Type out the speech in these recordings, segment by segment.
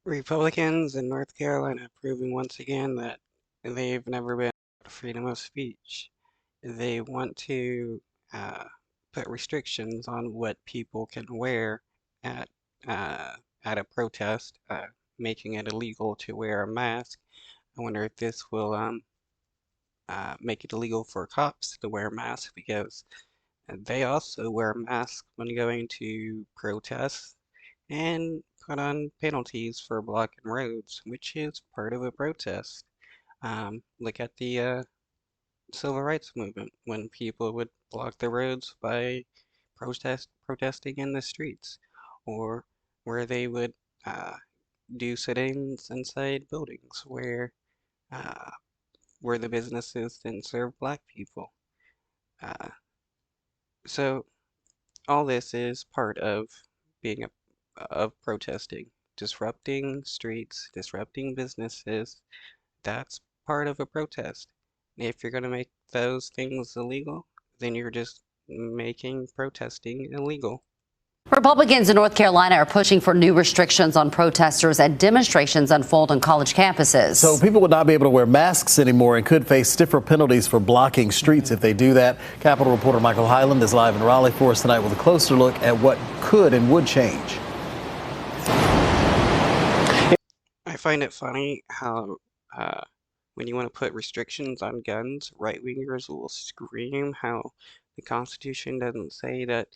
Republicans in North Carolina proving once again that they've never been freedom of speech. They want to uh, put restrictions on what people can wear at uh, at a protest, making it illegal to wear a mask. I wonder if this will make it illegal for cops to wear masks because they also wear masks when going to protests and put on penalties for blocking roads, which is part of a protest. Look at the civil rights movement when people would block the roads by protesting in the streets, or where they would uh, do sit-ins inside buildings uh, where the businesses didn't serve black people. Uh, so all this is part of being of protesting, disrupting streets, disrupting businesses. That's part of a protest. If you're going to make those things illegal, then you're just making protesting illegal. Republicans in North Carolina are pushing for new restrictions on protesters as demonstrations unfold on college campuses. So people would not be able to wear masks anymore and could face stiffer penalties for blocking streets if they do that. Capitol reporter Michael Hyland is live in Raleigh for us tonight with a closer look at what could and would change. I find it funny how when you want to put restrictions on guns, right-wingers will scream how the Constitution doesn't say that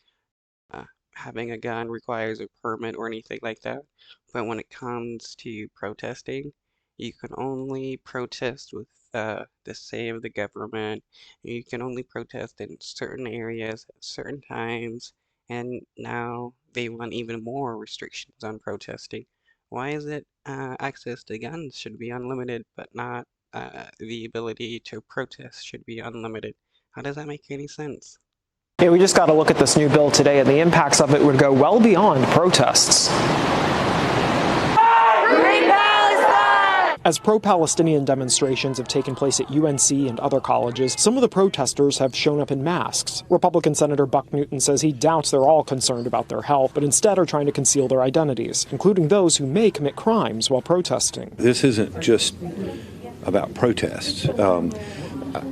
having a gun requires a permit or anything like that. But when it comes to protesting, you can only protest with the say of the government. You can only protest in certain areas at certain times. And now they want even more restrictions on protesting. Why is it access to guns should be unlimited, but not the ability to protest should be unlimited? How does that make any sense? Yeah, we just got to look at this new bill today, and the impacts of it would go well beyond protests. As pro-Palestinian demonstrations have taken place at UNC and other colleges, some of the protesters have shown up in masks. Republican Senator Buck Newton says he doubts they're all concerned about their health, but instead are trying to conceal their identities, including those who may commit crimes while protesting. This isn't just about protests.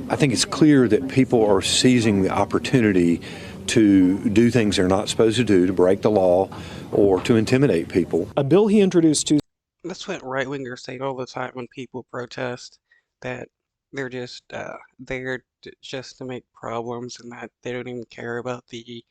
I think it's clear that people are seizing the opportunity to do things they're not supposed to do, to break the law, or to intimidate people. A bill he introduced Tuesday. That's what right-wingers say all the time when people protest, that they're just there just to make problems and that they don't even care about the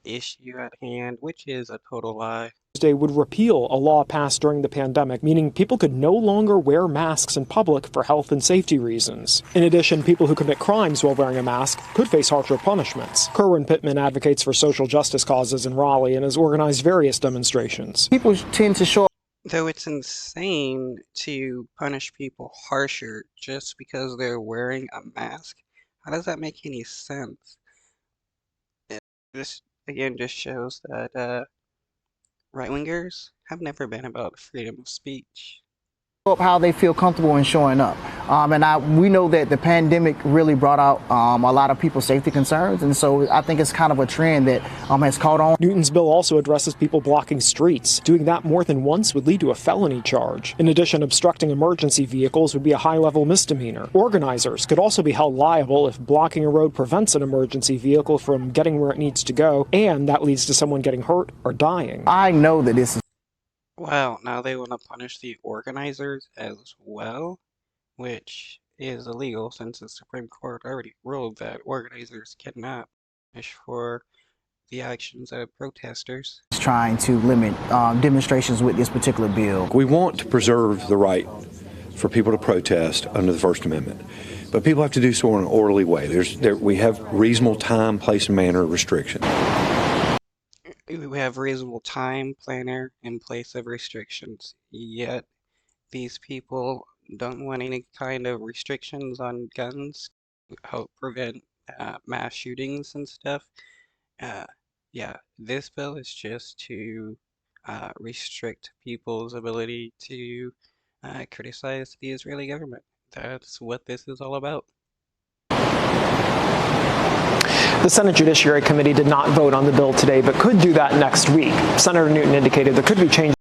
issue at hand, which is a total lie. Would repeal a law passed during the pandemic, meaning people could no longer wear masks in public for health and safety reasons. In addition, people who commit crimes while wearing a mask could face harsher punishments. Kerwin Pittman advocates for social justice causes in Raleigh and has organized various demonstrations. People tend to show up. Though it's insane to punish people harsher just because they're wearing a mask. How does that make any sense? This again just shows that right-wingers have never been about freedom of speech. How they feel comfortable in showing up. We know that the pandemic really brought out a lot of people's safety concerns, and so I think it's kind of a trend that has caught on. Newton's bill also addresses people blocking streets. Doing that more than once would lead to a felony charge. In addition, obstructing emergency vehicles would be a high-level misdemeanor. Organizers could also be held liable if blocking a road prevents an emergency vehicle from getting where it needs to go, and that leads to someone getting hurt or dying. I know that this is. Well, now they want to punish the organizers as well, which is illegal since the Supreme Court already ruled that organizers cannot punish for the actions of protesters. Trying to limit demonstrations with this particular bill. We want to preserve the right for people to protest under the First Amendment, but people have to do so in an orderly way. We have reasonable time, place, and manner restrictions. We have reasonable time, planner, and place of restrictions, yet these people don't want any kind of restrictions on guns to help prevent mass shootings and stuff. Yeah, this bill is just to restrict people's ability to criticize the Israeli government. That's what this is all about. The Senate Judiciary Committee did not vote on the bill today, but could do that next week. Senator Newton indicated there could be changes.